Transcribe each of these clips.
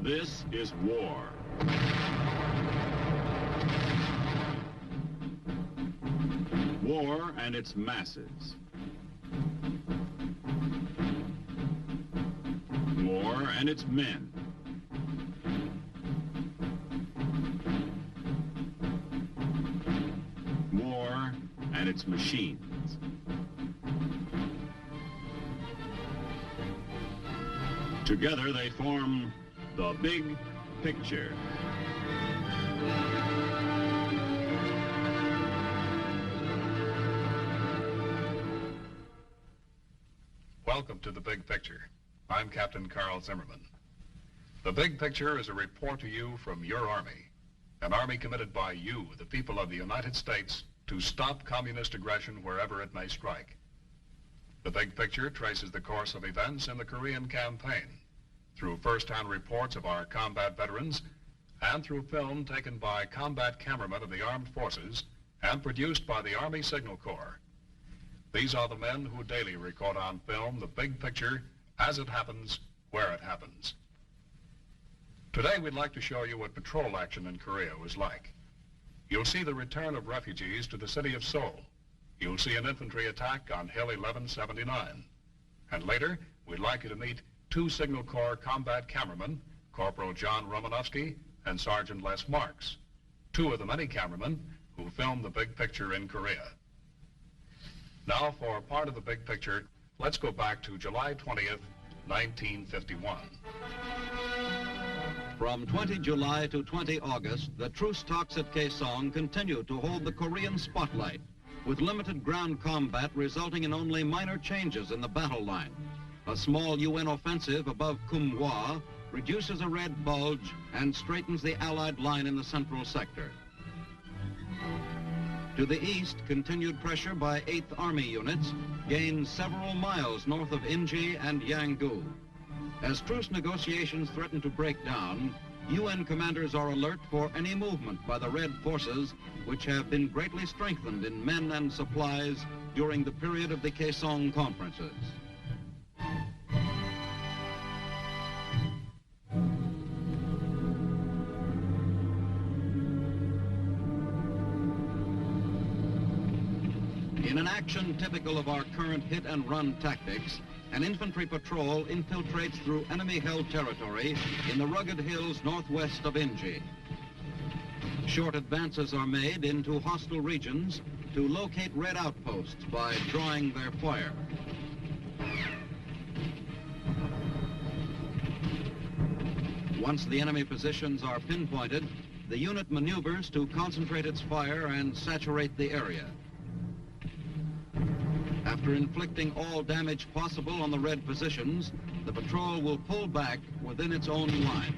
This is war. War and its masses. War and its men. War and its machines. Together they form the big picture. Welcome to The Big Picture. I'm Captain Carl Zimmerman. The Big Picture is a report to you from your Army, an Army committed by you, the people of the United States, to stop communist aggression wherever it may strike. The Big Picture traces the course of events in the Korean campaign through first-hand reports of our combat veterans and through film taken by combat cameramen of the armed forces and produced by the Army Signal Corps. These are the men who daily record on film the big picture as it happens, where it happens. Today we'd like to show you what patrol action in Korea was like. You'll see the return of refugees to the city of Seoul. You'll see an infantry attack on Hill 1179. And later, we'd like you to meet two Signal Corps combat cameramen, Corporal John Romanowski and Sergeant Les Marks, two of the many cameramen who filmed the big picture in Korea. Now, for part of the big picture, let's go back to July 20th, 1951. From 20 July to 20 August, the truce talks at Kaesong continued to hold the Korean spotlight, with limited ground combat resulting in only minor changes in the battle line. A small UN offensive above Kumhwa reduces a red bulge and straightens the Allied line in the central sector. To the east, continued pressure by 8th Army units gains several miles north of Inji and Yanggu. As truce negotiations threaten to break down, UN commanders are alert for any movement by the Red forces, which have been greatly strengthened in men and supplies during the period of the Kaesong conferences. In an action typical of our current hit-and-run tactics, an infantry patrol infiltrates through enemy-held territory in the rugged hills northwest of Inji. Short advances are made into hostile regions to locate Red outposts by drawing their fire. Once the enemy positions are pinpointed, the unit maneuvers to concentrate its fire and saturate the area. After inflicting all damage possible on the Red positions, the patrol will pull back within its own lines.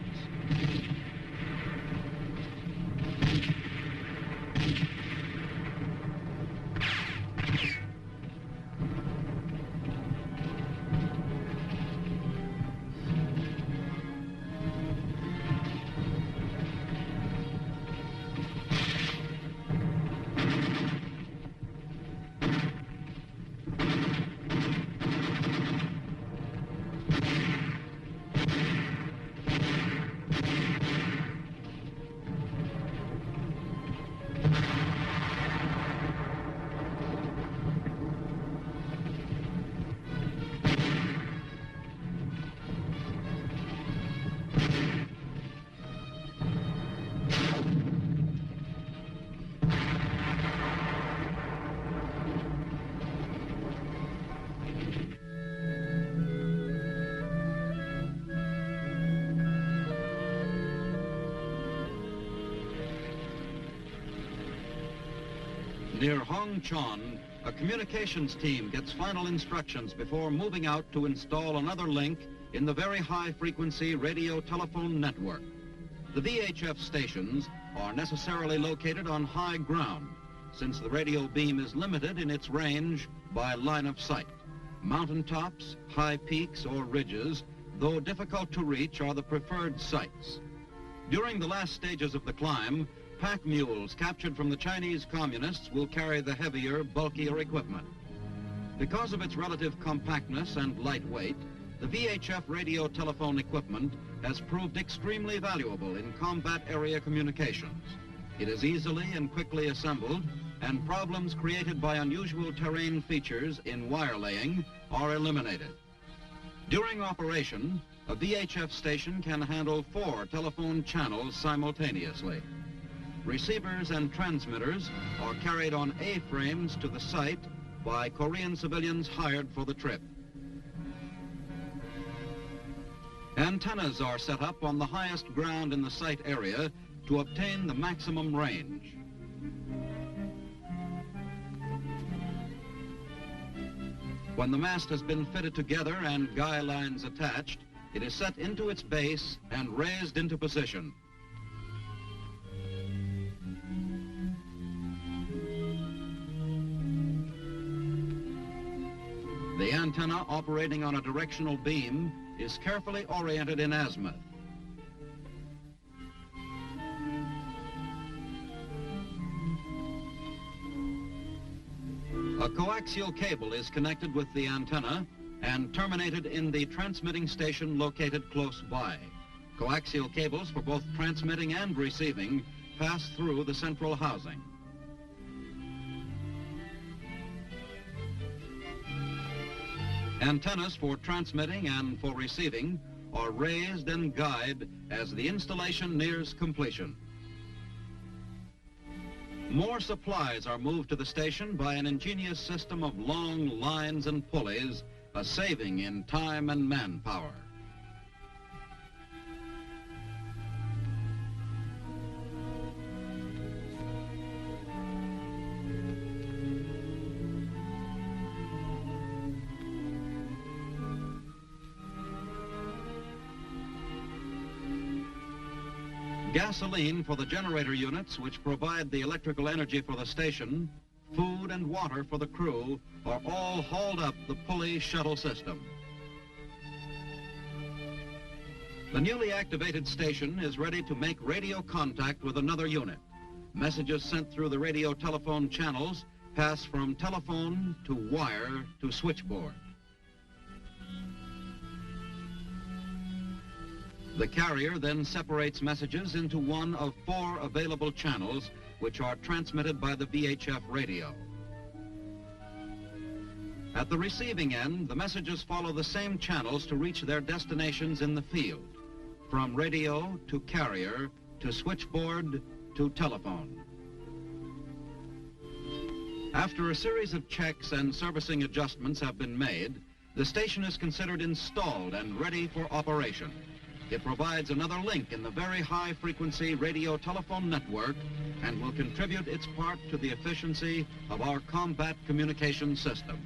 Near Hongchon, a communications team gets final instructions before moving out to install another link in the very high-frequency radio-telephone network. The VHF stations are necessarily located on high ground, since the radio beam is limited in its range by line of sight. Mountaintops, high peaks, or ridges, though difficult to reach, are the preferred sites. During the last stages of the climb, pack mules captured from the Chinese communists will carry the heavier, bulkier equipment. Because of its relative compactness and light weight, the VHF radio telephone equipment has proved extremely valuable in combat area communications. It is easily and quickly assembled, and problems created by unusual terrain features in wire laying are eliminated. During operation, a VHF station can handle 4 telephone channels simultaneously. Receivers and transmitters are carried on A-frames to the site by Korean civilians hired for the trip. Antennas are set up on the highest ground in the site area to obtain the maximum range. When the mast has been fitted together and guy lines attached, it is set into its base and raised into position. The antenna operating on a directional beam is carefully oriented in azimuth. A coaxial cable is connected with the antenna and terminated in the transmitting station located close by. Coaxial cables for both transmitting and receiving pass through the central housing. Antennas for transmitting and for receiving are raised and guyed as the installation nears completion. More supplies are moved to the station by an ingenious system of long lines and pulleys, a saving in time and manpower. Gasoline for the generator units which provide the electrical energy for the station, food and water for the crew are all hauled up the pulley shuttle system. The newly activated station is ready to make radio contact with another unit. Messages sent through the radio telephone channels pass from telephone to wire to switchboard. The carrier then separates messages into one of 4 available channels which are transmitted by the VHF radio. At the receiving end, the messages follow the same channels to reach their destinations in the field, from radio to carrier to switchboard to telephone. After a series of checks and servicing adjustments have been made, the station is considered installed and ready for operation. It provides another link in the very high-frequency radio telephone network and will contribute its part to the efficiency of our combat communication system.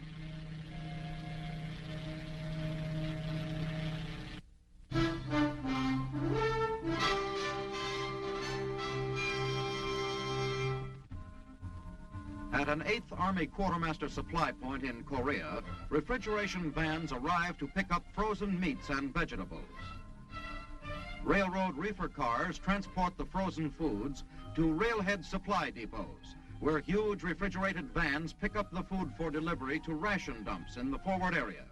At an 8th Army Quartermaster supply point in Korea, refrigeration vans arrive to pick up frozen meats and vegetables. Railroad reefer cars transport the frozen foods to railhead supply depots, where huge refrigerated vans pick up the food for delivery to ration dumps in the forward area.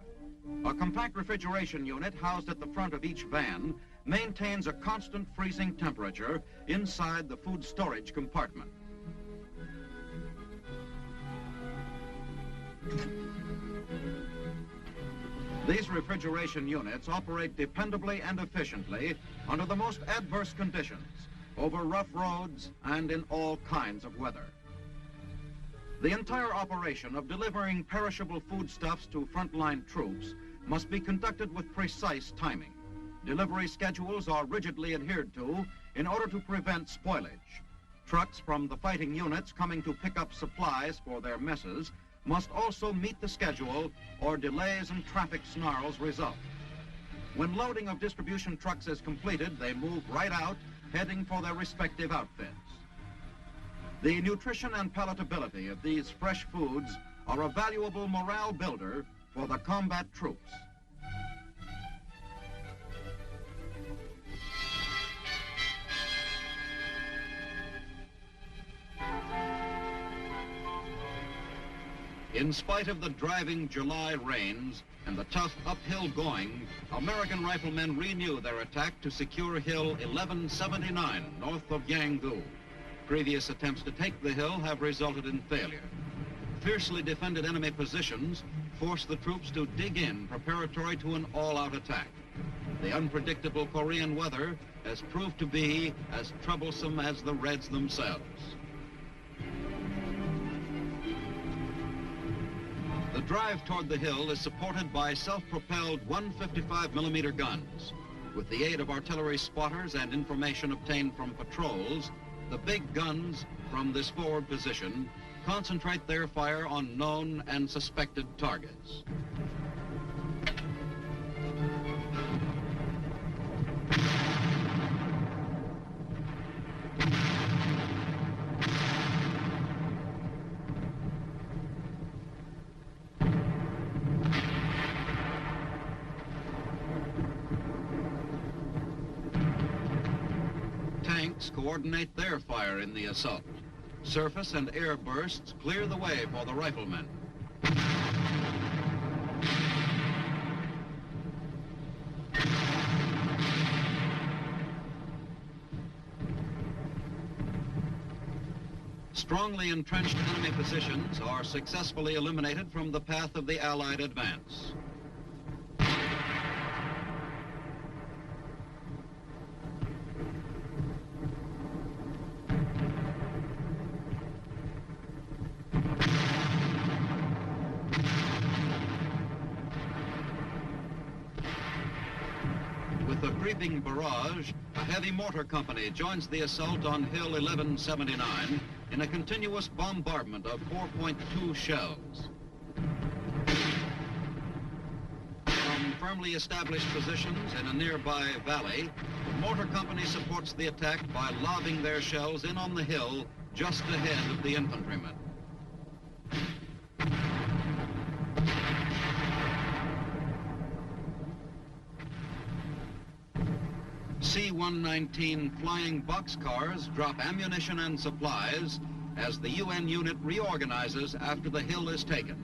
A compact refrigeration unit housed at the front of each van maintains a constant freezing temperature inside the food storage compartment. These refrigeration units operate dependably and efficiently under the most adverse conditions, over rough roads and in all kinds of weather. The entire operation of delivering perishable foodstuffs to frontline troops must be conducted with precise timing. Delivery schedules are rigidly adhered to in order to prevent spoilage. Trucks from the fighting units coming to pick up supplies for their messes must also meet the schedule, or delays and traffic snarls result. When loading of distribution trucks is completed, they move right out, heading for their respective outfits. The nutrition and palatability of these fresh foods are a valuable morale builder for the combat troops. In spite of the driving July rains and the tough uphill going, American riflemen renew their attack to secure Hill 1179 north of Yanggu. Previous attempts to take the hill have resulted in failure. Fiercely defended enemy positions force the troops to dig in preparatory to an all-out attack. The unpredictable Korean weather has proved to be as troublesome as the Reds themselves. The drive toward the hill is supported by self-propelled 155mm guns. With the aid of artillery spotters and information obtained from patrols, the big guns from this forward position concentrate their fire on known and suspected targets. Tanks coordinate their fire in the assault. Surface and air bursts clear the way for the riflemen. Strongly entrenched enemy positions are successfully eliminated from the path of the Allied advance. With a creeping barrage, a heavy mortar company joins the assault on Hill 1179 in a continuous bombardment of 4.2 shells. From firmly established positions in a nearby valley, the mortar company supports the attack by lobbing their shells in on the hill just ahead of the infantrymen. C-119 flying boxcars drop ammunition and supplies as the UN unit reorganizes after the hill is taken.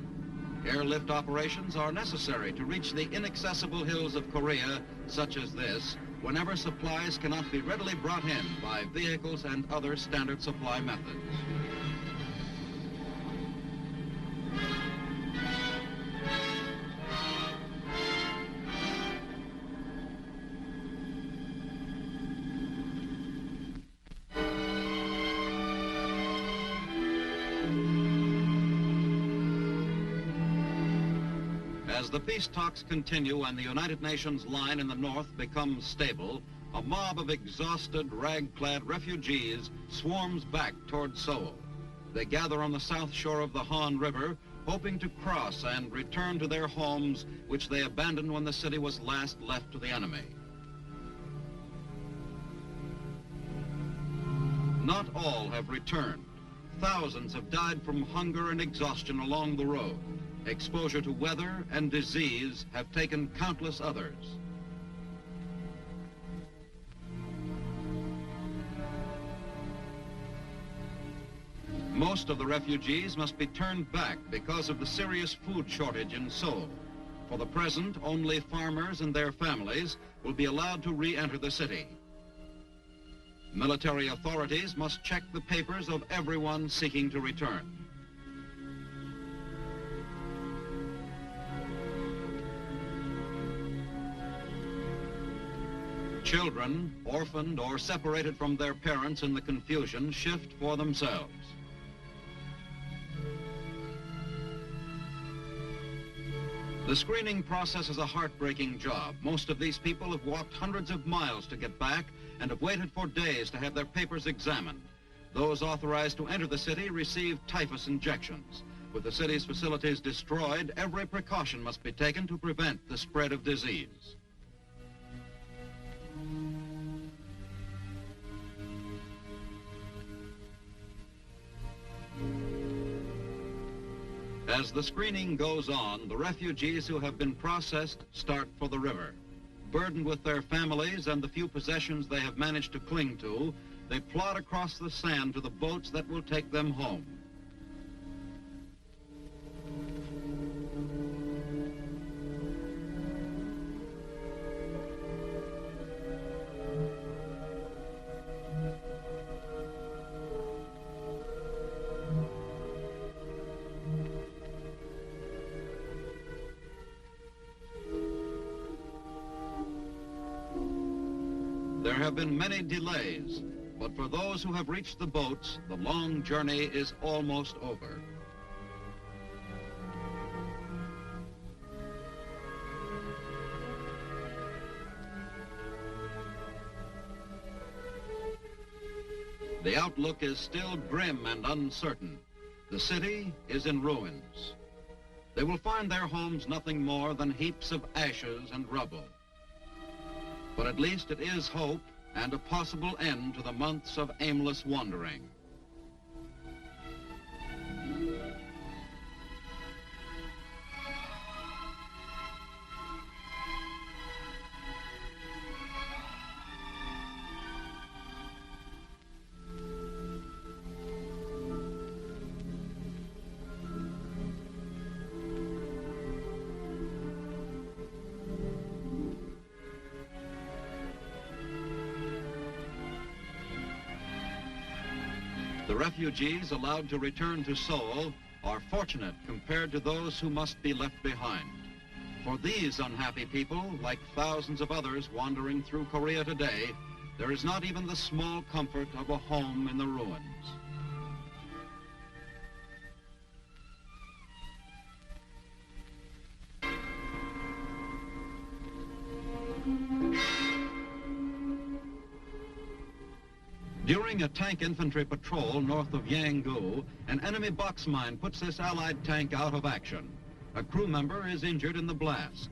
Airlift operations are necessary to reach the inaccessible hills of Korea, such as this, whenever supplies cannot be readily brought in by vehicles and other standard supply methods. As the peace talks continue and the United Nations line in the north becomes stable, a mob of exhausted, rag-clad refugees swarms back toward Seoul. They gather on the south shore of the Han River, hoping to cross and return to their homes, which they abandoned when the city was last left to the enemy. Not all have returned. Thousands have died from hunger and exhaustion along the road. Exposure to weather and disease have taken countless others. Most of the refugees must be turned back because of the serious food shortage in Seoul. For the present, only farmers and their families will be allowed to re-enter the city. Military authorities must check the papers of everyone seeking to return. Children, orphaned or separated from their parents in the confusion, shift for themselves. The screening process is a heartbreaking job. Most of these people have walked hundreds of miles to get back and have waited for days to have their papers examined. Those authorized to enter the city receive typhus injections. With the city's facilities destroyed, every precaution must be taken to prevent the spread of disease. As the screening goes on, the refugees who have been processed start for the river. Burdened with their families and the few possessions they have managed to cling to, they plod across the sand to the boats that will take them home. There have been many delays, but for those who have reached the boats, the long journey is almost over. The outlook is still grim and uncertain. The city is in ruins. They will find their homes nothing more than heaps of ashes and rubble. But at least it is hope and a possible end to the months of aimless wandering. The refugees allowed to return to Seoul are fortunate compared to those who must be left behind. For these unhappy people, like thousands of others wandering through Korea today, there is not even the small comfort of a home in the ruins. During a tank infantry patrol north of Yanggu, an enemy box mine puts this Allied tank out of action. A crew member is injured in the blast.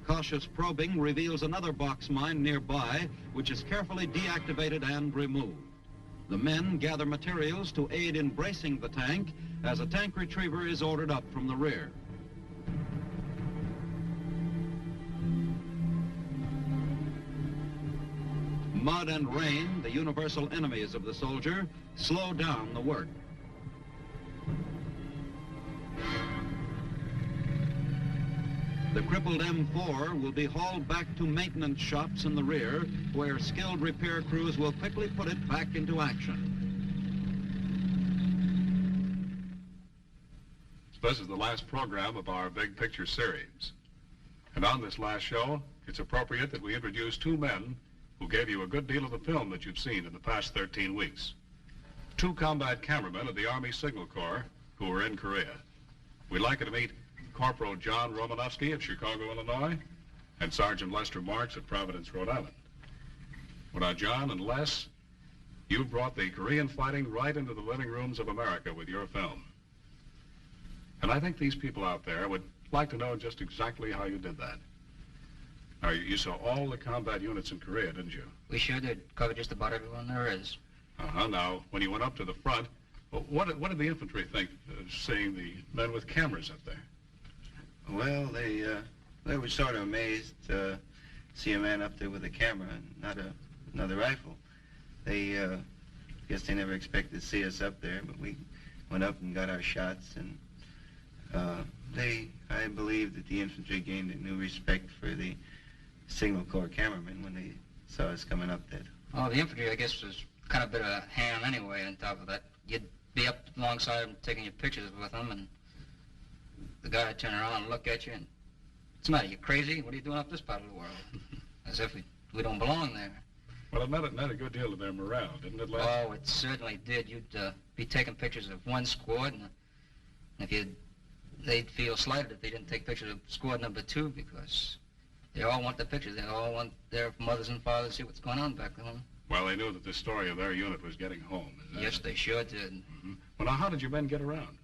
Cautious probing reveals another box mine nearby, which is carefully deactivated and removed. The men gather materials to aid in bracing the tank as a tank retriever is ordered up from the rear. Mud and rain, the universal enemies of the soldier, slow down the work. The crippled M4 will be hauled back to maintenance shops in the rear, where skilled repair crews will quickly put it back into action. This is the last program of our Big Picture series. And on this last show, it's appropriate that we introduce two men who gave you a good deal of the film that you've seen in the past 13 weeks. Two combat cameramen of the Army Signal Corps who were in Korea. We'd like you to meet Corporal John Romanowski of Chicago, Illinois, and Sergeant Lester Marks of Providence, Rhode Island. Well, now, John and Les, you brought the Korean fighting right into the living rooms of America with your film. And I think these people out there would like to know just exactly how you did that. Now, you saw all the combat units in Korea, didn't you? We sure did. Covered just about everyone there is. Uh-huh. Now, when you went up to the front, what did the infantry think, seeing the men with cameras up there? Well, they were sort of amazed to see a man up there with a camera and not another rifle. They guess they never expected to see us up there, but we went up and got our shots, and I believe that the infantry gained a new respect for the Signal Corps cameramen when they saw us coming up there. Oh, the infantry, I guess, was kind of a bit of a ham anyway on top of that. You'd be up alongside them taking your pictures with them, and the guy would turn around and look at you and, what's the matter, you crazy? What are you doing up this part of the world? As if we don't belong there. Well, it meant a good deal to their morale, didn't it, Les? Oh, it certainly did. You'd be taking pictures of one squad, and if they'd feel slighted if they didn't take pictures of squad number 2, because they all want the pictures. They all want their mothers and fathers to see what's going on back home. Well, they knew that the story of their unit was getting home. Is that Yes, it? they sure did. Mm-hmm. Well, now, how did your men get around?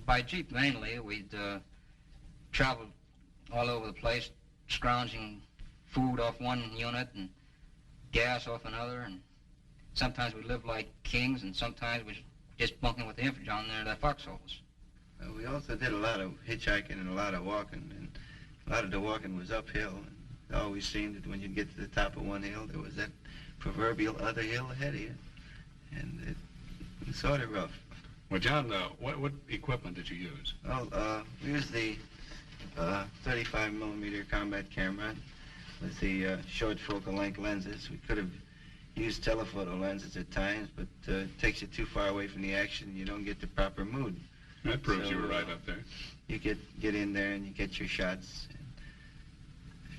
By jeep, mainly. We'd travel all over the place, scrounging food off one unit and gas off another, and sometimes we lived like kings, and sometimes we just bunking with the infantry down there in their foxholes. We also did a lot of hitchhiking and a lot of walking, and a lot of the walking was uphill. And it always seemed that when you'd get to the top of one hill, there was that proverbial other hill ahead of you, and it was sort of rough. Well, John, what equipment did you use? Well, we used the 35 millimeter combat camera with the short focal length lenses. We could have used telephoto lenses at times, but it takes you too far away from the action. You don't get the proper mood. That proves So, you were right up there. You get in there and you get your shots.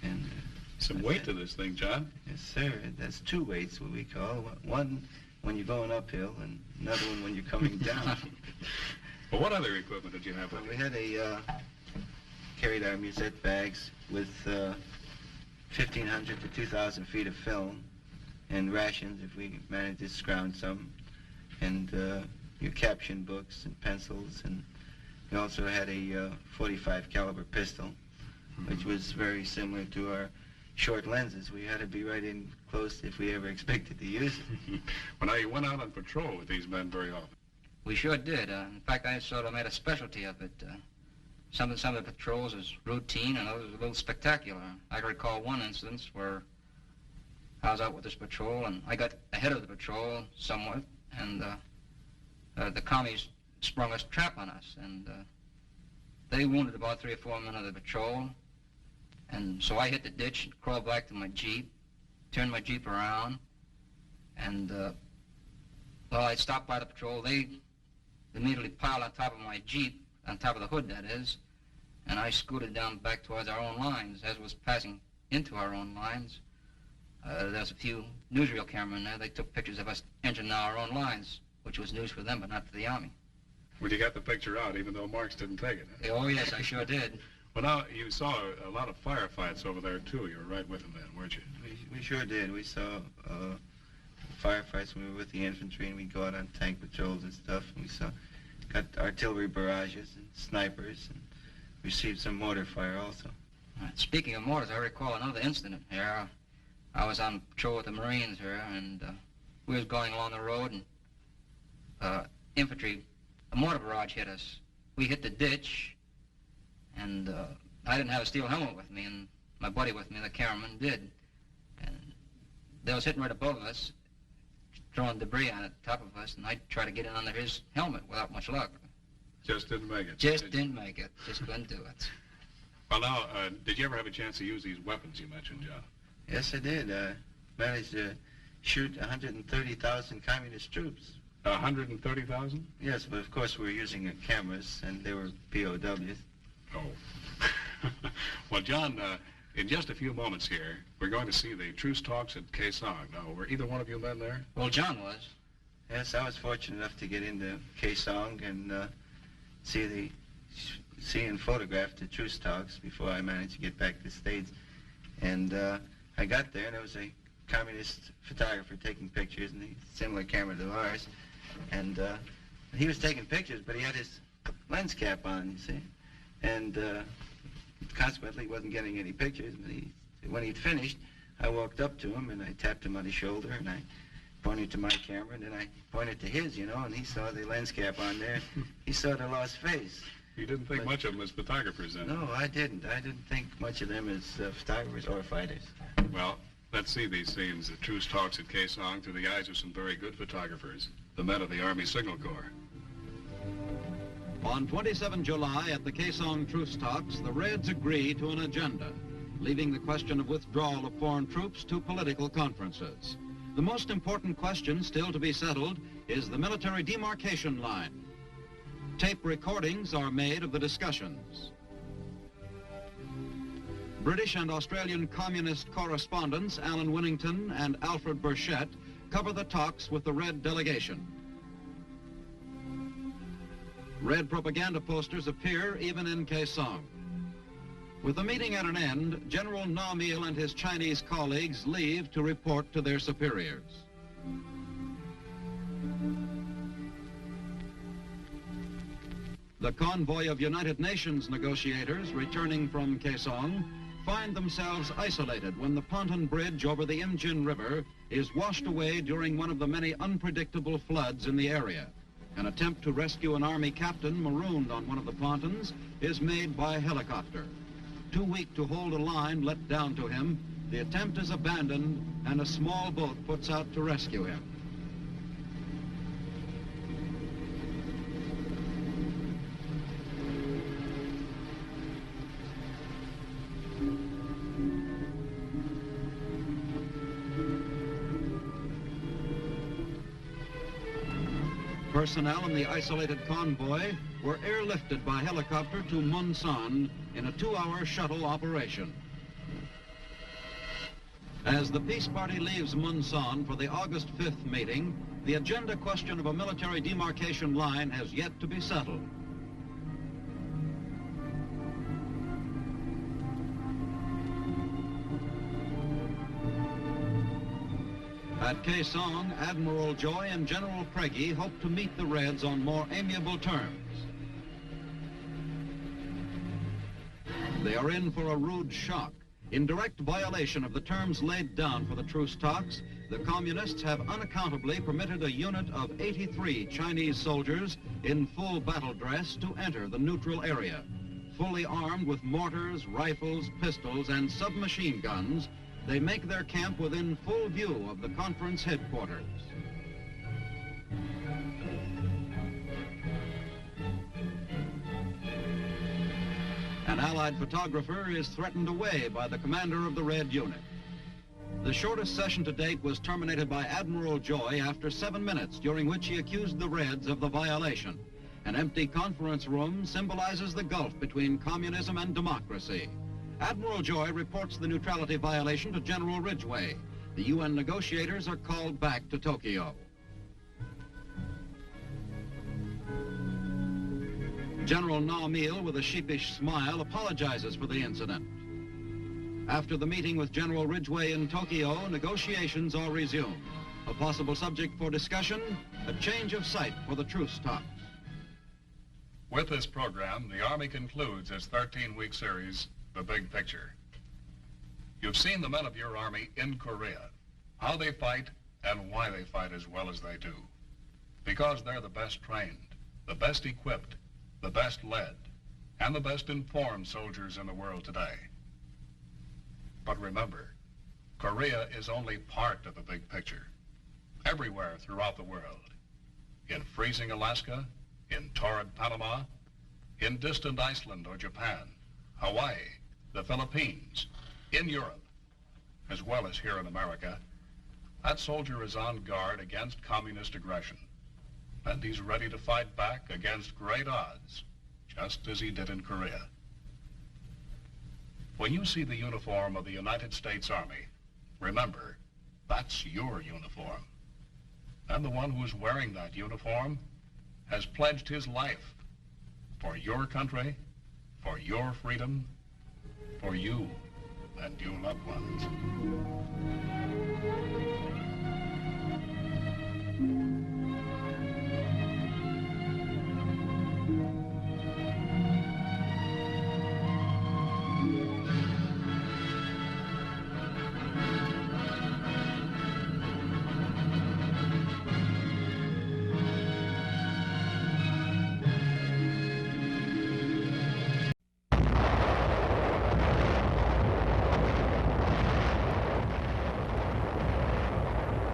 And Some weight to this thing, John. Yes, sir. That's two weights, what we call. One when you're going uphill and another one when you're coming down. Well, what other equipment did you have with Well, you? we had carried our musette bags with 1,500 to 2,000 feet of film and rations if we managed to scrounge some, and your caption books and pencils, and we also had a 45 caliber pistol, which was very similar to our short lenses. We had to be right in close if we ever expected to use it. Well, now, you went out on patrol with these men very often. We sure did. In fact, I sort of made a specialty of it. Some of the patrols was routine and others was a little spectacular. I can recall one instance where I was out with this patrol and I got ahead of the patrol somewhat, and the commies sprung a trap on us, and they wounded about 3 or 4 men of the patrol, and so I hit the ditch and crawled back to my Jeep, turned my Jeep around, and well, I stopped by the patrol. They immediately piled on top of my Jeep, on top of the hood, that is, and I scooted down back towards our own lines. As was passing into our own lines, there's a few newsreel cameramen there. They took pictures of us entering our own lines, which was news for them, but not for the Army. Well, you got the picture out, even though Marks didn't take it, huh? Oh, yes, I sure did. Well, now, you saw a lot of firefights over there, too. You were right with them then, weren't you? We sure did. We saw firefights when we were with the infantry, and we'd go out on tank patrols and stuff, and we got artillery barrages and snipers, and received some mortar fire also. Speaking of mortars, I recall another incident here. I was on patrol with the Marines here, and we was going along the road, and infantry, a mortar barrage hit us. We hit the ditch, and I didn't have a steel helmet with me, and my buddy with me, the cameraman, did. And they was hitting right above us, throwing debris on it, top of us, and I tried to get in under his helmet without much luck. Just didn't make it. Just didn't make it. Just couldn't do it. Well, now, did you ever have a chance to use these weapons you mentioned, John? Yes, I did. Managed to shoot 130,000 communist troops. 130,000? Yes, but of course we were using cameras, and they were POWs. Oh. Well, John, in just a few moments here, we're going to see the truce talks at Kaesong. Now, were either one of you men there? Well, John was. Yes, I was fortunate enough to get into Kaesong and see and photograph the truce talks before I managed to get back to the States. And I got there, and there was a communist photographer taking pictures, and a similar camera to ours. And he was taking pictures, but he had his lens cap on, you see. And consequently, he wasn't getting any pictures. But when he'd finished, I walked up to him, and I tapped him on the shoulder, and I pointed to my camera, and then I pointed to his, you know, and he saw the lens cap on there. He saw the lost face. You didn't think much of them as photographers, then? No, I didn't. I didn't think much of them as photographers or fighters. Well, let's see these scenes, the truce talks at Kaesong, through the eyes of some very good photographers, the men of the Army Signal Corps. On 27 July at the Kaesong truce talks, the Reds agree to an agenda, leaving the question of withdrawal of foreign troops to political conferences. The most important question still to be settled is the military demarcation line. Tape recordings are made of the discussions. British and Australian communist correspondents Alan Winnington and Alfred Burchett cover the talks with the Red delegation. Red propaganda posters appear even in Kaesong. With the meeting at an end, General Na Mil and his Chinese colleagues leave to report to their superiors. The convoy of United Nations negotiators returning from Kaesong find themselves isolated when the pontoon bridge over the Imjin River is washed away during one of the many unpredictable floods in the area. An attempt to rescue an Army captain marooned on one of the pontoons is made by helicopter. Too weak to hold a line let down to him, the attempt is abandoned and a small boat puts out to rescue him. Personnel in the isolated convoy were airlifted by helicopter to Munsan in a 2-hour shuttle operation. As the peace party leaves Munsan for the August 5th meeting, the agenda question of a military demarcation line has yet to be settled. At Kaesong, Admiral Joy and General Preggy hope to meet the Reds on more amiable terms. They are in for a rude shock. In direct violation of the terms laid down for the truce talks, the Communists have unaccountably permitted a unit of 83 Chinese soldiers in full battle dress to enter the neutral area. Fully armed with mortars, rifles, pistols, and submachine guns, they make their camp within full view of the conference headquarters. An Allied photographer is threatened away by the commander of the Red Unit. The shortest session to date was terminated by Admiral Joy after 7 minutes, during which he accused the Reds of the violation. An empty conference room symbolizes the gulf between communism and democracy. Admiral Joy reports the neutrality violation to General Ridgway. The UN negotiators are called back to Tokyo. General Namil, with a sheepish smile, apologizes for the incident. After the meeting with General Ridgway in Tokyo, negotiations are resumed. A possible subject for discussion, a change of site for the truce talks. With this program, the Army concludes its 13-week series, The Big Picture. You've seen the men of your Army in Korea, how they fight and why they fight as well as they do. Because they're the best trained, the best equipped, the best led, and the best informed soldiers in the world today. But remember, Korea is only part of the big picture. Everywhere throughout the world, in freezing Alaska, in torrid Panama, in distant Iceland or Japan, Hawaii, the Philippines, in Europe, as well as here in America, that soldier is on guard against communist aggression. And he's ready to fight back against great odds, just as he did in Korea. When you see the uniform of the United States Army, remember, that's your uniform. And the one who's wearing that uniform has pledged his life for your country, for your freedom, for you and your loved ones.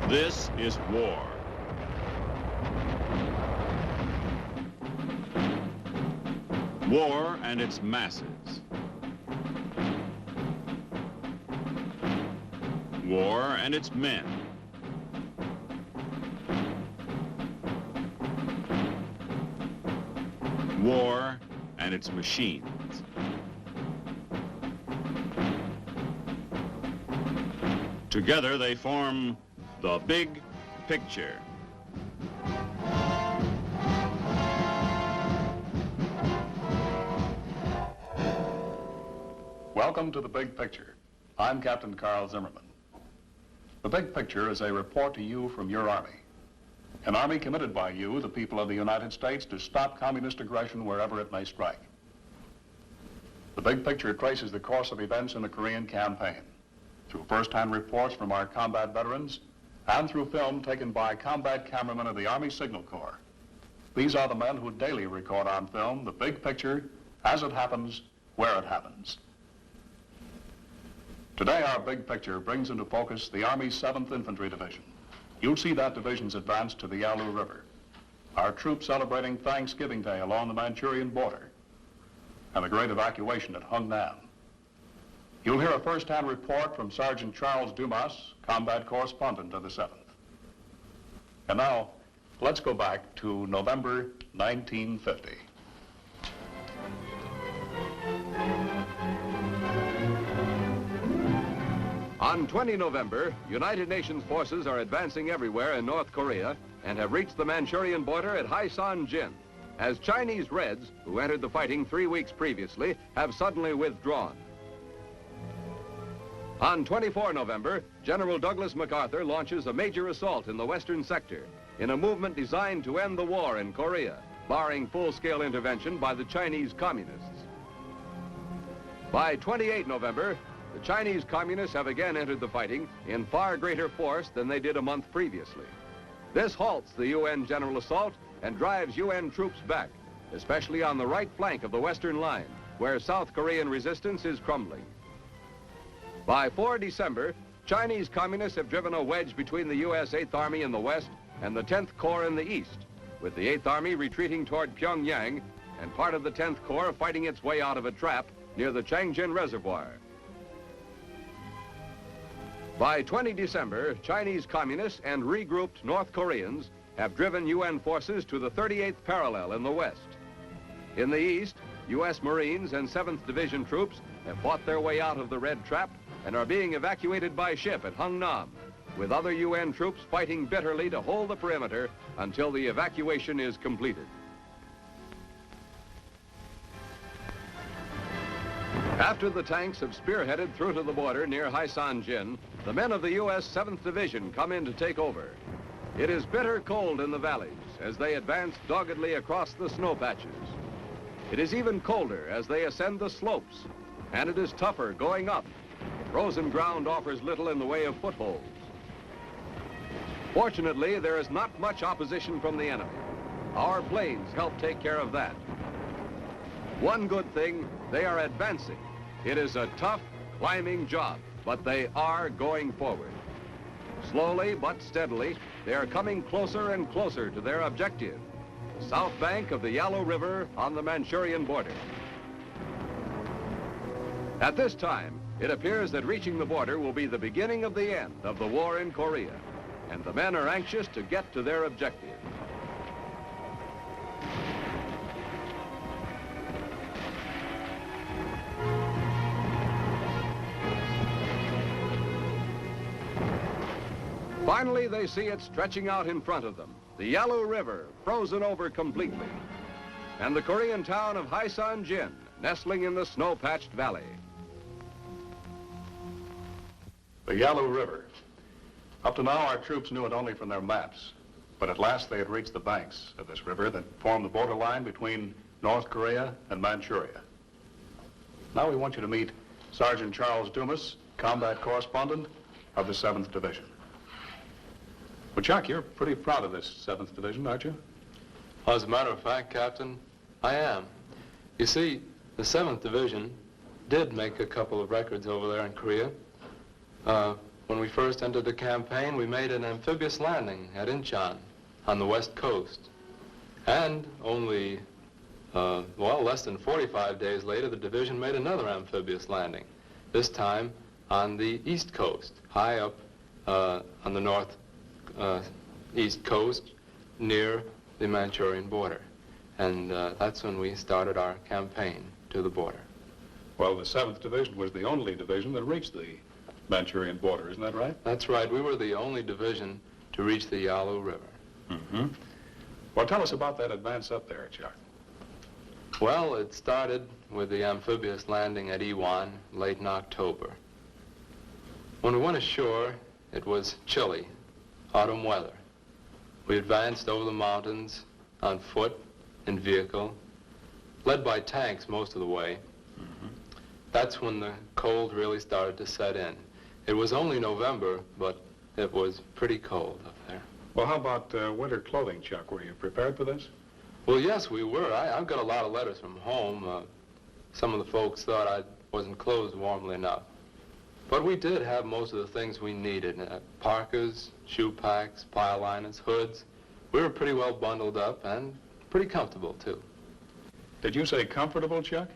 This is war. War and its masses. War and its men. War and its machines. Together they form the big picture. Welcome to The Big Picture. I'm Captain Carl Zimmerman. The Big Picture is a report to you from your Army. An Army committed by you, the people of the United States, to stop communist aggression wherever it may strike. The Big Picture traces the course of events in the Korean campaign through first-hand reports from our combat veterans and through film taken by combat cameramen of the Army Signal Corps. These are the men who daily record on film the big picture as it happens, where it happens. Today, our big picture brings into focus the Army's 7th Infantry Division. You'll see that division's advance to the Yalu River, our troops celebrating Thanksgiving Day along the Manchurian border, and the great evacuation at Hungnam. You'll hear a first-hand report from Sergeant Charles Dumas, combat correspondent of the 7th. And now, let's go back to November 1950. On 20 November, United Nations forces are advancing everywhere in North Korea and have reached the Manchurian border at Haisan-jin, as Chinese Reds, who entered the fighting 3 weeks previously, have suddenly withdrawn. On 24 November, General Douglas MacArthur launches a major assault in the western sector in a movement designed to end the war in Korea, barring full-scale intervention by the Chinese Communists. By 28 November, the Chinese Communists have again entered the fighting in far greater force than they did a month previously. This halts the UN general assault and drives UN troops back, especially on the right flank of the western line, where South Korean resistance is crumbling. By 4 December, Chinese Communists have driven a wedge between the U.S. 8th Army in the west and the 10th Corps in the east, with the 8th Army retreating toward Pyongyang and part of the 10th Corps fighting its way out of a trap near the Changjin Reservoir. By 20 December, Chinese Communists and regrouped North Koreans have driven UN forces to the 38th parallel in the west. In the east, U.S. Marines and 7th Division troops have fought their way out of the Red Trap and are being evacuated by ship at Hungnam, with other UN troops fighting bitterly to hold the perimeter until the evacuation is completed. After the tanks have spearheaded through to the border near Haisan-jin, the men of the U.S. 7th Division come in to take over. It is bitter cold in the valleys as they advance doggedly across the snow patches. It is even colder as they ascend the slopes, and it is tougher going up. Frozen ground offers little in the way of footholds. Fortunately, there is not much opposition from the enemy. Our planes help take care of that. One good thing, they are advancing. It is a tough, climbing job, but they are going forward. Slowly but steadily, they are coming closer and closer to their objective, the south bank of the Yalu River on the Manchurian border. At this time, it appears that reaching the border will be the beginning of the end of the war in Korea, and the men are anxious to get to their objective. Finally, they see it stretching out in front of them, the Yalu River, frozen over completely, and the Korean town of Haisan-jin, nestling in the snow-patched valley. The Yalu River. Up to now, our troops knew it only from their maps. But at last, they had reached the banks of this river that form the borderline between North Korea and Manchuria. Now we want you to meet Sergeant Charles Dumas, combat correspondent of the 7th Division. Well, Chuck, you're pretty proud of this 7th Division, aren't you? Well, as a matter of fact, Captain, I am. You see, the 7th Division did make a couple of records over there in Korea. When we first entered the campaign, we made an amphibious landing at Incheon on the west coast. And only, less than 45 days later, the division made another amphibious landing, this time on the east coast, high up on the north east coast near the Manchurian border. And that's when we started our campaign to the border. Well, the 7th Division was the only division that reached the Manchurian border, isn't that right? That's right. We were the only division to reach the Yalu River. Mm-hmm. Well, tell us about that advance up there, Chuck. Well, it started with the amphibious landing at Iwan late in October. When we went ashore, it was chilly, autumn weather. We advanced over the mountains on foot, in vehicle, led by tanks most of the way. Mm-hmm. That's when the cold really started to set in. It was only November, but it was pretty cold up there. Well, how about winter clothing, Chuck? Were you prepared for this? Well, yes, we were. I've got a lot of letters from home. Some of the folks thought I wasn't clothed warmly enough. But we did have most of the things we needed. Parkas, shoe packs, pile liners, hoods. We were pretty well bundled up and pretty comfortable, too. Did you say comfortable, Chuck?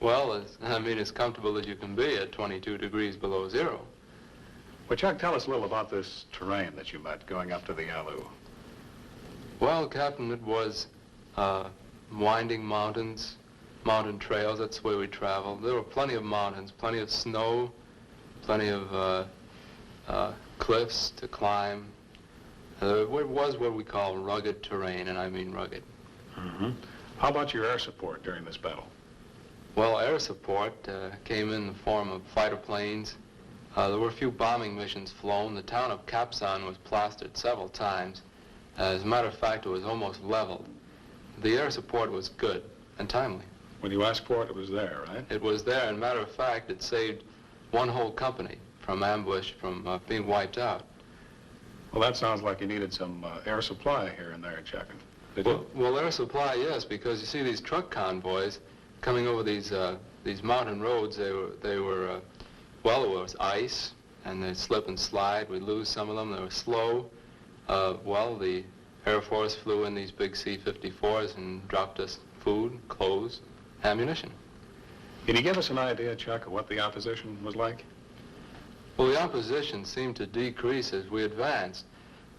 Well, as comfortable as you can be at 22 degrees below zero. Well, Chuck, tell us a little about this terrain that you met going up to the Yalu. Well, Captain, it was winding mountains, mountain trails. That's the way we traveled. There were plenty of mountains, plenty of snow, plenty of cliffs to climb. It was what we call rugged terrain, and I mean rugged. Mm-hmm. How about your air support during this battle? Well, air support came in the form of fighter planes. There were a few bombing missions flown. The town of Capsan was plastered several times. As a matter of fact, it was almost leveled. The air support was good and timely. When you asked for it, it was there, right? It was there, and matter of fact, it saved one whole company from ambush, from being wiped out. Well, that sounds like you needed some air supply here and there, Chuck. Did you? Well, air supply, yes, because you see these truck convoys coming over these mountain roads. There was ice, and they'd slip and slide. We'd lose some of them. They were slow. Well, the Air Force flew in these big C-54s and dropped us food, clothes, ammunition. Can you give us an idea, Chuck, of what the opposition was like? Well, the opposition seemed to decrease as we advanced.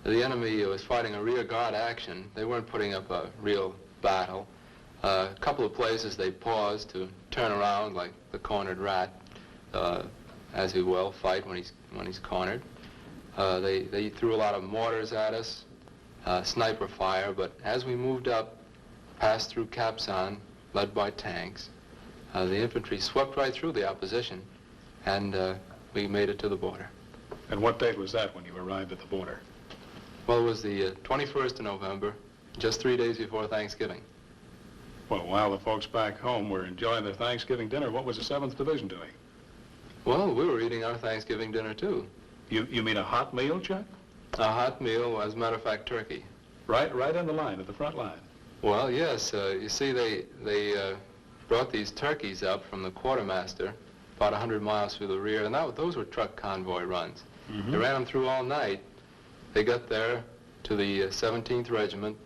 The enemy was fighting a rear guard action. They weren't putting up a real battle. A couple of places they paused to turn around like the cornered rat, as he will fight when he's cornered. They threw a lot of mortars at us, sniper fire, but as we moved up, passed through Capsan, led by tanks, the infantry swept right through the opposition, and we made it to the border. And what date was that when you arrived at the border? Well, it was the 21st of November, just 3 days before Thanksgiving. Well, while the folks back home were enjoying their Thanksgiving dinner, what was the 7th Division doing? Well, we were eating our Thanksgiving dinner, too. You mean a hot meal, Chuck? A hot meal, as a matter of fact, turkey. Right on the line, at the front line. Well, yes. You see, they brought these turkeys up from the quartermaster about 100 miles through the rear, and those were truck convoy runs. Mm-hmm. They ran them through all night. They got there to the 17th Regiment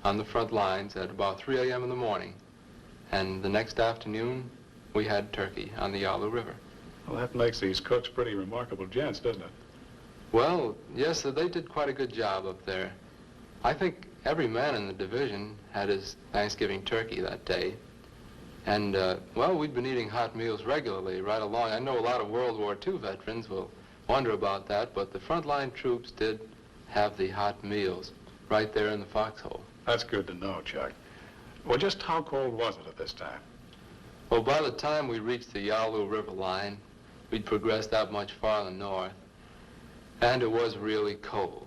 on the front lines at about 3 a.m. in the morning. And the next afternoon, we had turkey on the Yalu River. Well, that makes these cooks pretty remarkable gents, doesn't it? Well, yes, they did quite a good job up there. I think every man in the division had his Thanksgiving turkey that day. And, well, we'd been eating hot meals regularly right along. I know a lot of World War II veterans will wonder about that, but the frontline troops did have the hot meals right there in the foxhole. That's good to know, Chuck. Well, just how cold was it at this time? Well, by the time we reached the Yalu River line, we'd progressed that much farther north, and it was really cold.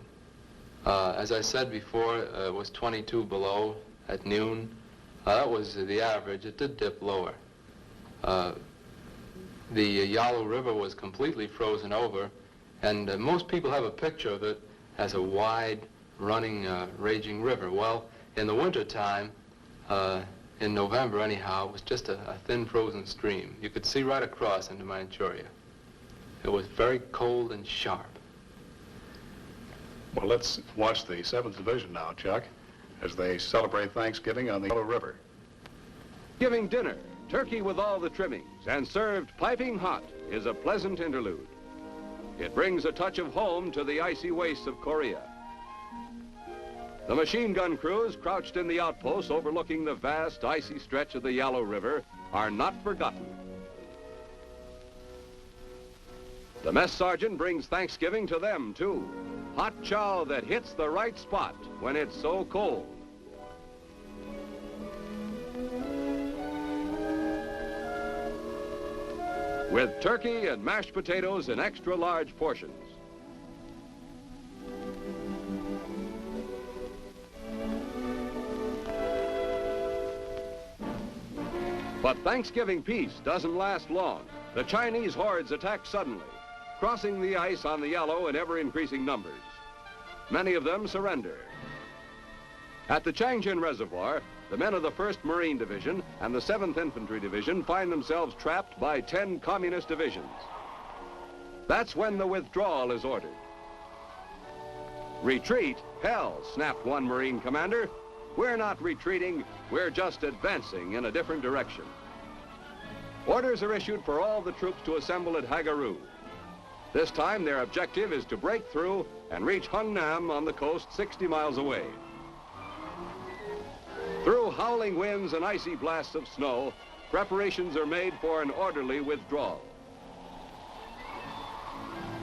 As I said before, it was 22 below at noon. That was the average. It did dip lower. The Yalu River was completely frozen over, and most people have a picture of it as a wide, running, raging river. Well, in the wintertime, in November anyhow, it was just a thin frozen stream. You could see right across into Manchuria. It was very cold and sharp. Well, let's watch the 7th Division now, Chuck, as they celebrate Thanksgiving on the Yalu River. Giving dinner, turkey with all the trimmings, and served piping hot is a pleasant interlude. It brings a touch of home to the icy wastes of Korea. The machine gun crews crouched in the outposts overlooking the vast icy stretch of the Yalu River are not forgotten. The mess sergeant brings Thanksgiving to them, too. Hot chow that hits the right spot when it's so cold. With turkey and mashed potatoes in extra large portions. But Thanksgiving peace doesn't last long. The Chinese hordes attack suddenly, crossing the ice on the Yalu in ever-increasing numbers. Many of them surrender. At the Changjin Reservoir, the men of the 1st Marine Division and the 7th Infantry Division find themselves trapped by 10 communist divisions. That's when the withdrawal is ordered. Retreat? Hell, snapped one Marine commander. We're not retreating, we're just advancing in a different direction. Orders are issued for all the troops to assemble at Hagaru. This time, their objective is to break through and reach Hungnam on the coast 60 miles away. Through howling winds and icy blasts of snow, preparations are made for an orderly withdrawal.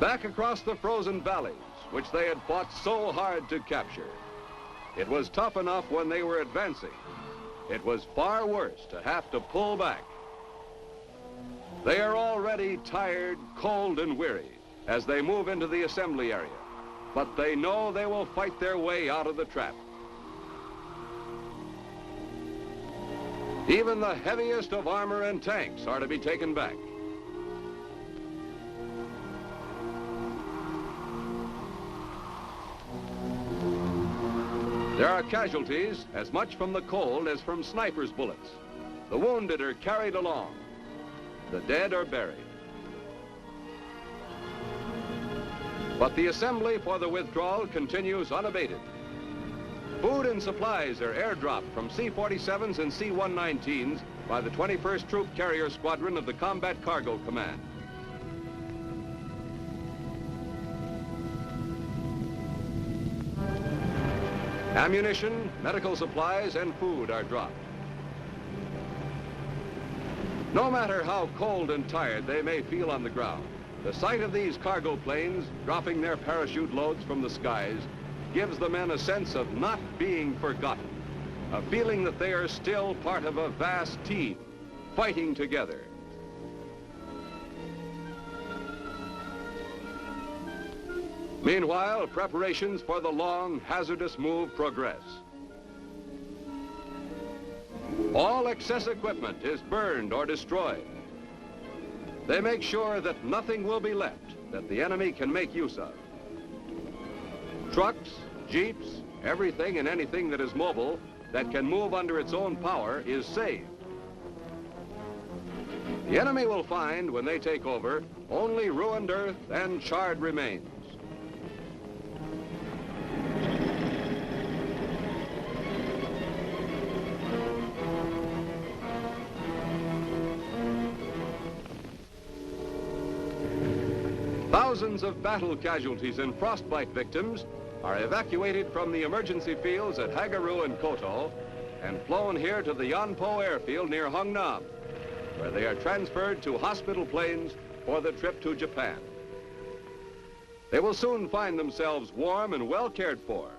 Back across the frozen valleys, which they had fought so hard to capture. It was tough enough when they were advancing. It was far worse to have to pull back. They are already tired, cold, and weary as they move into the assembly area, but they know they will fight their way out of the trap. Even the heaviest of armor and tanks are to be taken back. There are casualties as much from the cold as from snipers' bullets. The wounded are carried along. The dead are buried. But the assembly for the withdrawal continues unabated. Food and supplies are airdropped from C-47s and C-119s by the 21st Troop Carrier Squadron of the Combat Cargo Command. Ammunition, medical supplies, and food are dropped. No matter how cold and tired they may feel on the ground, the sight of these cargo planes dropping their parachute loads from the skies gives the men a sense of not being forgotten, a feeling that they are still part of a vast team, fighting together. Meanwhile, preparations for the long, hazardous move progress. All excess equipment is burned or destroyed. They make sure that nothing will be left that the enemy can make use of. Trucks, jeeps, everything and anything that is mobile that can move under its own power is saved. The enemy will find, when they take over, only ruined earth and charred remains. Thousands of battle casualties and frostbite victims are evacuated from the emergency fields at Hagaru and Koto and flown here to the Yanpo airfield near Hungnam, where they are transferred to hospital planes for the trip to Japan. They will soon find themselves warm and well cared for.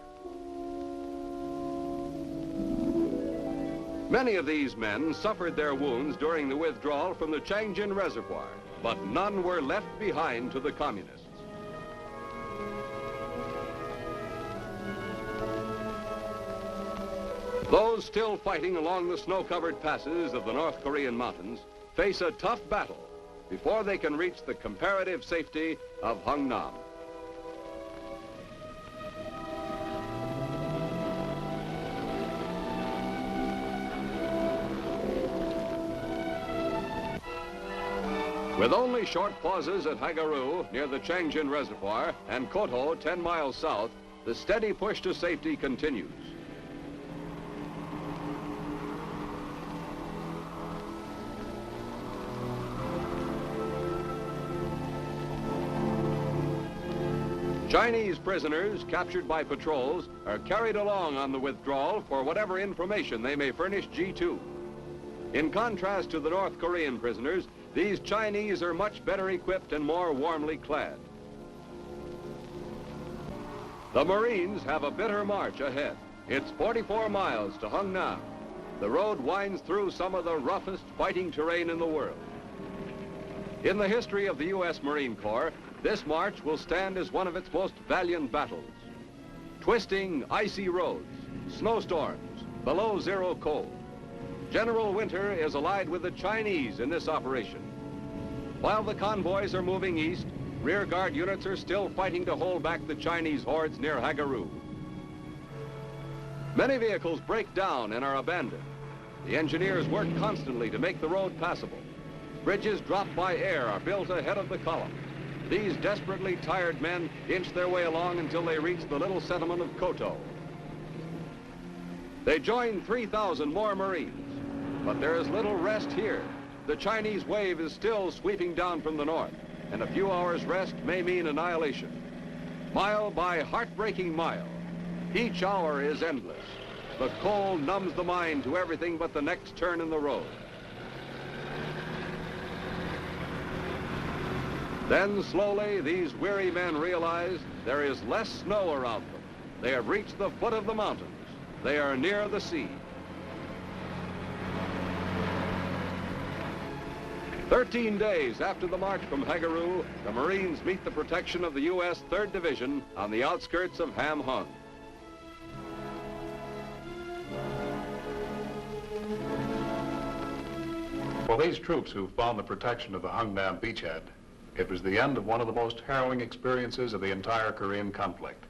Many of these men suffered their wounds during the withdrawal from the Changjin Reservoir, but none were left behind to the communists. Those still fighting along the snow-covered passes of the North Korean mountains face a tough battle before they can reach the comparative safety of Hungnam. With only short pauses at Hagaru near the Changjin Reservoir and Koto 10 miles south, the steady push to safety continues. Chinese prisoners captured by patrols are carried along on the withdrawal for whatever information they may furnish G2. In contrast to the North Korean prisoners, these Chinese are much better equipped and more warmly clad. The Marines have a bitter march ahead. It's 44 miles to Hungnam. The road winds through some of the roughest fighting terrain in the world. In the history of the U.S. Marine Corps, this march will stand as one of its most valiant battles. Twisting, icy roads, snowstorms, below zero cold. General Winter is allied with the Chinese in this operation. While the convoys are moving east, rear guard units are still fighting to hold back the Chinese hordes near Hagaru. Many vehicles break down and are abandoned. The engineers work constantly to make the road passable. Bridges dropped by air are built ahead of the column. These desperately tired men inch their way along until they reach the little settlement of Koto. They join 3,000 more Marines. But there is little rest here. The Chinese wave is still sweeping down from the north, and a few hours' rest may mean annihilation. Mile by heartbreaking mile, each hour is endless. The cold numbs the mind to everything but the next turn in the road. Then slowly, these weary men realize there is less snow around them. They have reached the foot of the mountains. They are near the sea. 13 days after the march from Hagaru, the Marines meet the protection of the U.S. 3rd Division on the outskirts of Ham Hung. For these troops who found the protection of the Hungnam beachhead, it was the end of one of the most harrowing experiences of the entire Korean conflict.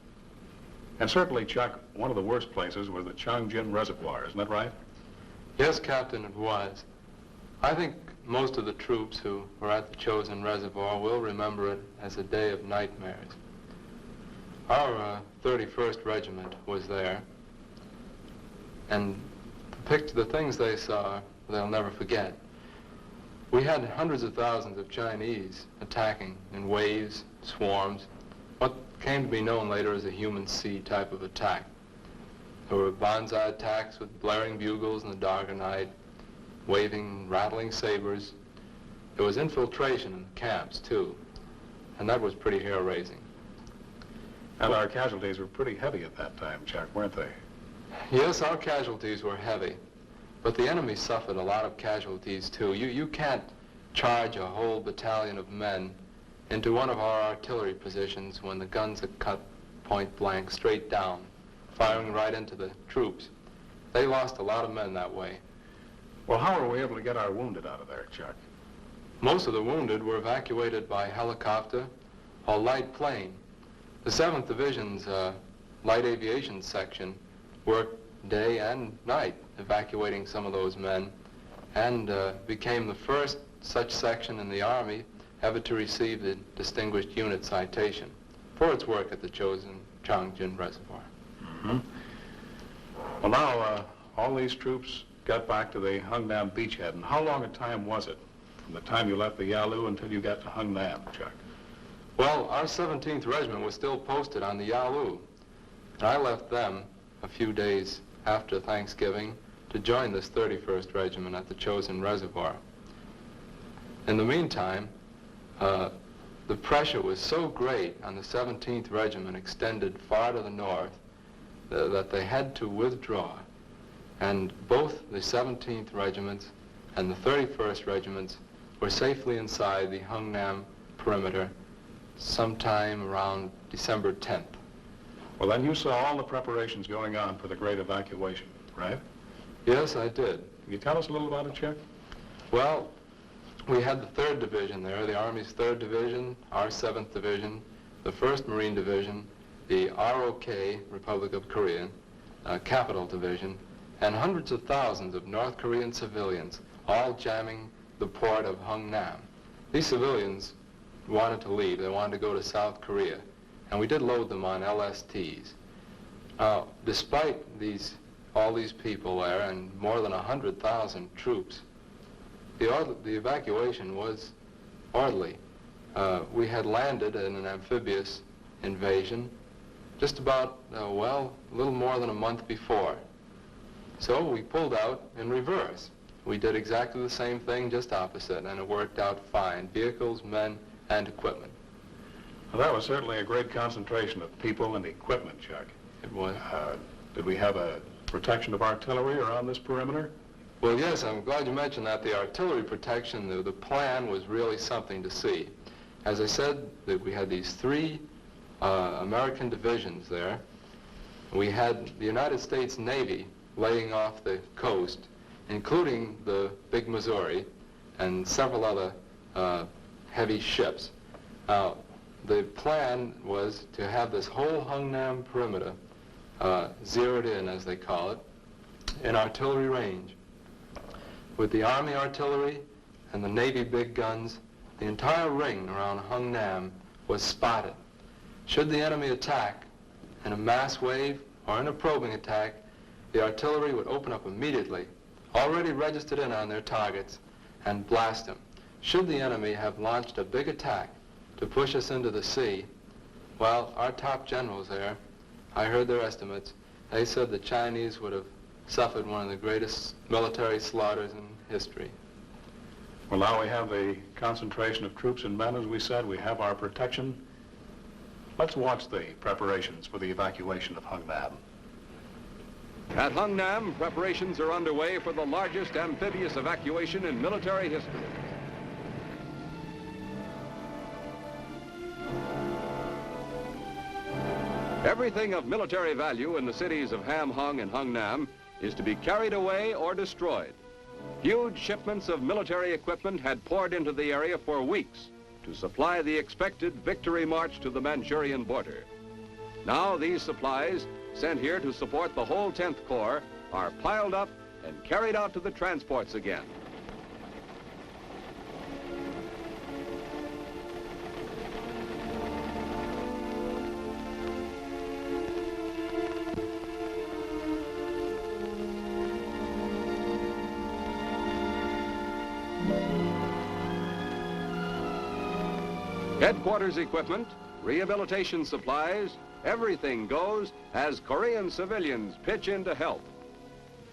And certainly, Chuck, one of the worst places was the Chongjin Reservoir, isn't that right? Yes, Captain, it was. I think most of the troops who were at the chosen reservoir will remember it as a day of nightmares. Our 31st Regiment was there, and the things they saw, they'll never forget. We had hundreds of thousands of Chinese attacking in waves, swarms, what came to be known later as a human sea type of attack. There were banzai attacks with blaring bugles in the dark of night, waving, rattling sabers. There was infiltration in the camps, too, and that was pretty hair-raising. And our casualties were pretty heavy at that time, Chuck, weren't they? Yes, our casualties were heavy, but the enemy suffered a lot of casualties, too. You can't charge a whole battalion of men into one of our artillery positions when the guns are cut point blank straight down, firing right into the troops. They lost a lot of men that way. Well, how were we able to get our wounded out of there, Chuck? Most of the wounded were evacuated by helicopter or light plane. The 7th Division's light aviation section worked day and night evacuating some of those men, and became the first such section in the Army ever to receive the Distinguished Unit Citation for its work at the chosen Chongjin Reservoir. Mm-hmm. Well, now, all these troops got back to the Hungnam beachhead, and how long a time was it from the time you left the Yalu until you got to Hungnam, Chuck? Well, our 17th Regiment was still posted on the Yalu, and I left them a few days after Thanksgiving to join this 31st Regiment at the chosen reservoir. In the meantime, the pressure was so great on the 17th Regiment extended far to the north that they had to withdraw. And both the 17th Regiments and the 31st Regiments were safely inside the Hungnam perimeter sometime around December 10th. Well, then you saw all the preparations going on for the great evacuation, right? Yes, I did. Can you tell us a little about it, Chuck? Well, we had the 3rd Division there, the Army's 3rd Division, our 7th Division, the 1st Marine Division, the ROK, Republic of Korea, Capital Division, and hundreds of thousands of North Korean civilians, all jamming the port of Hungnam. These civilians wanted to leave. They wanted to go to South Korea, and we did load them on LSTs. Despite all these people there and more than 100,000 troops, the evacuation was orderly. We had landed in an amphibious invasion just about, well, a little more than a month before. So we pulled out in reverse. We did exactly the same thing, just opposite, and it worked out fine. Vehicles, men, and equipment. Well, that was certainly a great concentration of people and equipment, Chuck. It was. Did we have a protection of artillery around this perimeter? Well, yes, I'm glad you mentioned that. The artillery protection, the plan was really something to see. As I said, that we had these 3 American divisions there. We had the United States Navy laying off the coast, including the big Missouri and several other heavy ships. Now, the plan was to have this whole Hungnam perimeter zeroed in, as they call it, in artillery range. With the Army artillery and the Navy big guns, the entire ring around Hungnam was spotted. Should the enemy attack in a mass wave or in a probing attack, the artillery would open up immediately, already registered in on their targets, and blast them. Should the enemy have launched a big attack to push us into the sea, well, our top generals there, I heard their estimates, they said the Chinese would have suffered one of the greatest military slaughters in history. Well, now we have a concentration of troops and men, as we said. We have our protection. Let's watch the preparations for the evacuation of Hungnam. At Hungnam, preparations are underway for the largest amphibious evacuation in military history. Everything of military value in the cities of Ham Hung and Hungnam is to be carried away or destroyed. Huge shipments of military equipment had poured into the area for weeks to supply the expected victory march to the Manchurian border. Now these supplies, sent here to support the whole 10th Corps, are piled up and carried out to the transports again. Headquarters equipment, rehabilitation supplies, everything goes as Korean civilians pitch in to help.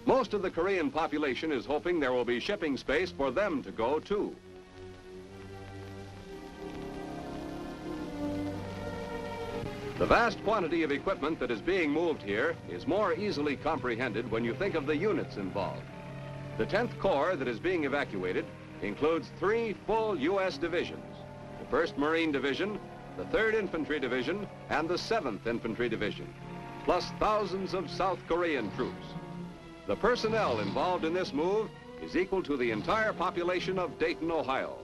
Most of the Korean population is hoping there will be shipping space for them to go too. The vast quantity of equipment that is being moved here is more easily comprehended when you think of the units involved. The 10th Corps that is being evacuated includes 3 full U.S. divisions: the 1st Marine Division, the 3rd Infantry Division, and the 7th Infantry Division, plus thousands of South Korean troops. The personnel involved in this move is equal to the entire population of Dayton, Ohio.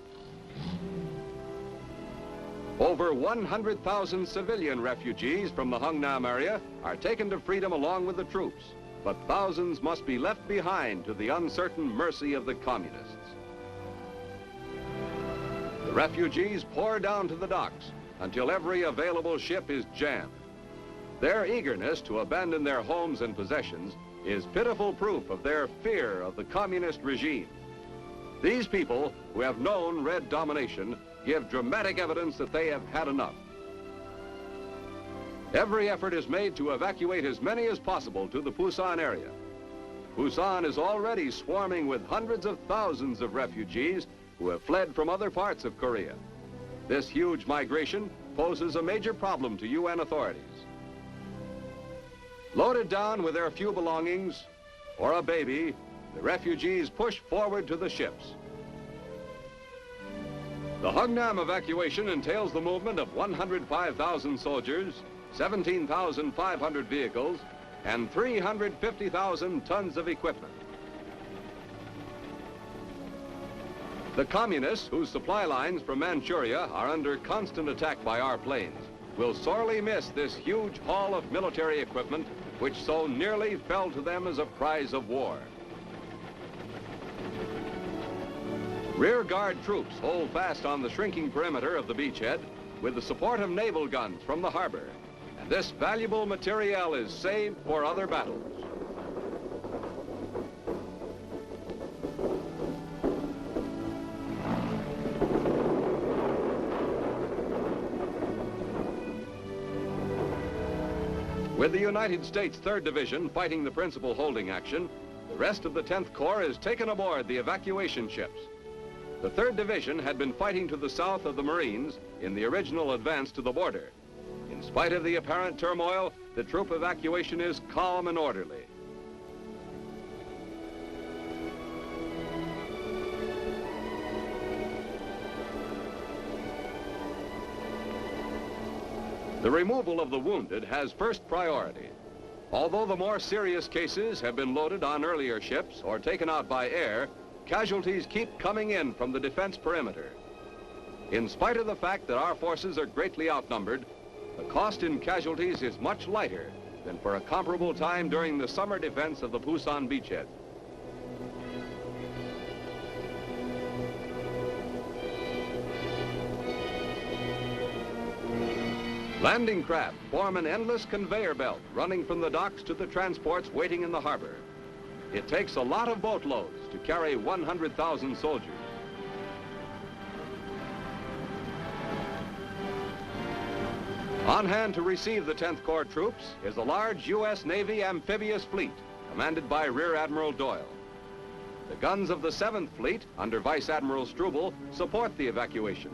Over 100,000 civilian refugees from the Hungnam area are taken to freedom along with the troops, but thousands must be left behind to the uncertain mercy of the communists. The refugees pour down to the docks until every available ship is jammed. Their eagerness to abandon their homes and possessions is pitiful proof of their fear of the communist regime. These people, who have known Red domination, give dramatic evidence that they have had enough. Every effort is made to evacuate as many as possible to the Pusan area. Pusan is already swarming with hundreds of thousands of refugees who have fled from other parts of Korea. This huge migration poses a major problem to UN authorities. Loaded down with their few belongings or a baby, the refugees push forward to the ships. The Hungnam evacuation entails the movement of 105,000 soldiers, 17,500 vehicles, and 350,000 tons of equipment. The communists, whose supply lines from Manchuria are under constant attack by our planes, will sorely miss this huge haul of military equipment which so nearly fell to them as a prize of war. Rear guard troops hold fast on the shrinking perimeter of the beachhead with the support of naval guns from the harbor, and this valuable material is saved for other battles. With the United States 3rd Division fighting the principal holding action, the rest of the 10th Corps is taken aboard the evacuation ships. The 3rd Division had been fighting to the south of the Marines in the original advance to the border. In spite of the apparent turmoil, the troop evacuation is calm and orderly. The removal of the wounded has first priority. Although the more serious cases have been loaded on earlier ships or taken out by air, casualties keep coming in from the defense perimeter. In spite of the fact that our forces are greatly outnumbered, the cost in casualties is much lighter than for a comparable time during the summer defense of the Pusan beachhead. Landing craft form an endless conveyor belt running from the docks to the transports waiting in the harbor. It takes a lot of boatloads to carry 100,000 soldiers. On hand to receive the 10th Corps troops is a large U.S. Navy amphibious fleet commanded by Rear Admiral Doyle. The guns of the 7th Fleet, under Vice Admiral Struble, support the evacuation.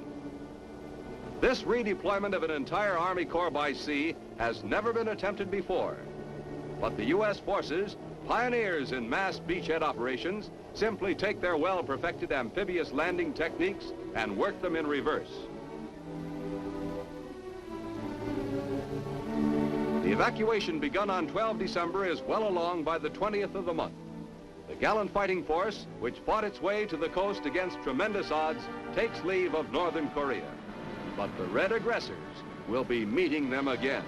This redeployment of an entire Army Corps by sea has never been attempted before. But the U.S. forces, pioneers in mass beachhead operations, simply take their well-perfected amphibious landing techniques and work them in reverse. The evacuation begun on 12 December is well along by the 20th of the month. The gallant fighting force, which fought its way to the coast against tremendous odds, takes leave of Northern Korea. But the red aggressors will be meeting them again.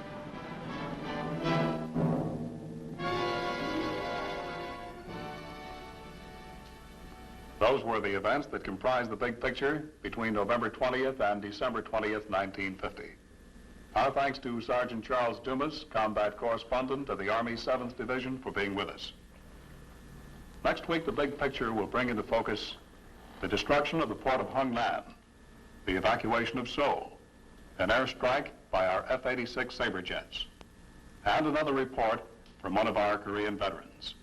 Those were the events that comprised the big picture between November 20th and December 20th, 1950. Our thanks to Sergeant Charles Dumas, combat correspondent of the Army 7th Division, for being with us. Next week, the big picture will bring into focus the destruction of the port of Hung Nam, the evacuation of Seoul, an airstrike by our F-86 Sabre jets, and another report from one of our Korean veterans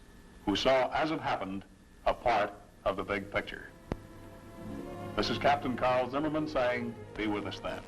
who saw, as it happened, a part of the big picture. This is Captain Carl Zimmerman saying, be with us then.